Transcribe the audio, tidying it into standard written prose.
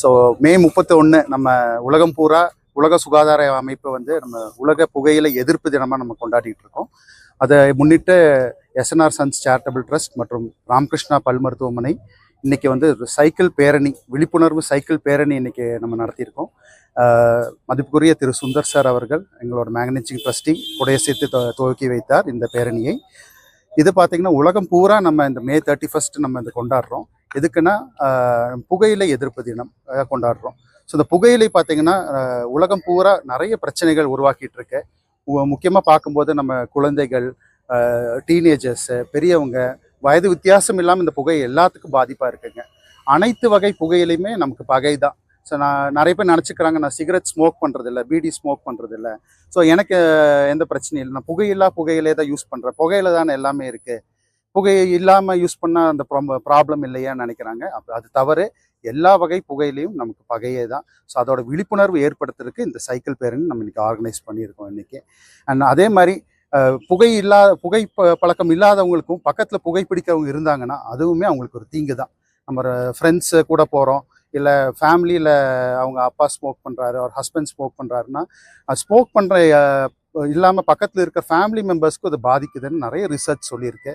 So மே 31 நம்ம உலகம் பூரா உலக சுகாதார அமைப்பு வந்து நம்ம உலக புகையிலை எதிர்ப்பு தினமாக நம்ம கொண்டாடிட்டு இருக்கோம். அதை முன்னிட்டு எஸ்என்ஆர் சன்ஸ் சேரிட்டபிள் ட்ரஸ்ட் மற்றும் ராமகிருஷ்ணா பல் மருத்துவமனை இன்னைக்கு வந்து சைக்கிள் பேரணி, விழிப்புணர்வு சைக்கிள் பேரணி இன்னைக்கு நம்ம நடத்தியிருக்கோம். மதிப்புக்குரிய திரு சுந்தர் சார் அவர்கள் எங்களோட மேனேஜிங் ட்ரஸ்டி உடைய சேர்த்து துவக்கி வைத்தார் இந்த பேரணியை. இது பார்த்திங்கன்னா உலகம் பூரா நம்ம இந்த மே 31 நம்ம இந்த கொண்டாடுறோம். எதுக்குன்னா புகையிலை எதிர்ப்பு தினம் கொண்டாடுறோம். ஸோ இந்த புகையிலை பார்த்திங்கன்னா உலகம் பூரா நிறைய பிரச்சனைகள் உருவாக்கிட்டு இருக்கு. முக்கியமாக பார்க்கும்போது நம்ம குழந்தைகள், டீனேஜர்ஸு, பெரியவங்க, வயது வித்தியாசம் இல்லாமல் இந்த புகை எல்லாத்துக்கும் பாதிப்பாக இருக்குங்க. அனைத்து வகை புகையிலையுமே நமக்கு பகை தான். ஸோ நிறைய பேர் நினச்சிக்கிறாங்க, நான் சிகரெட் ஸ்மோக் பண்ணுறதில்ல, பீடி ஸ்மோக் பண்ணுறதில்ல, ஸோ எனக்கு எந்த பிரச்சனையும் இல்லை, நான் புகையிலே தான் யூஸ் பண்ணுறேன், புகையில தானே எல்லாமே இருக்குது, புகை இல்லாமல் யூஸ் பண்ணால் அந்த ப்ராப்ளம் இல்லையான்னு நினைக்கிறாங்க. அது தவறு. எல்லா வகை புகையிலையும் நமக்கு பகையே தான். ஸோ அதோட விழிப்புணர்வு ஏற்படுத்துறதுக்கு இந்த சைக்கிள் பேரணி நம்ம இன்றைக்கி ஆர்கனைஸ் பண்ணியிருக்கோம் இன்றைக்கி. அண்ட் அதே மாதிரி புகை பழக்கம் இல்லாதவங்களுக்கும் பக்கத்தில் புகை பிடிக்கிறவங்க இருந்தாங்கன்னா அதுவுமே அவங்களுக்கு ஒரு தீங்கு தான். நம்ம ஃப்ரெண்ட்ஸு கூட போகிறோம், இல்லை ஃபேமிலியில் அவங்க அப்பா ஸ்மோக் பண்ணுறாரு, அவர் ஹஸ்பண்ட் ஸ்மோக் பண்ணுறாருன்னா, ஸ்மோக் பண்ணுற இல்லாமல் பக்கத்தில் இருக்க ஃபேமிலி மெம்பர்ஸ்க்கும் அது பாதிக்குதுன்னு நிறைய ரிசர்ச் சொல்லியிருக்கு.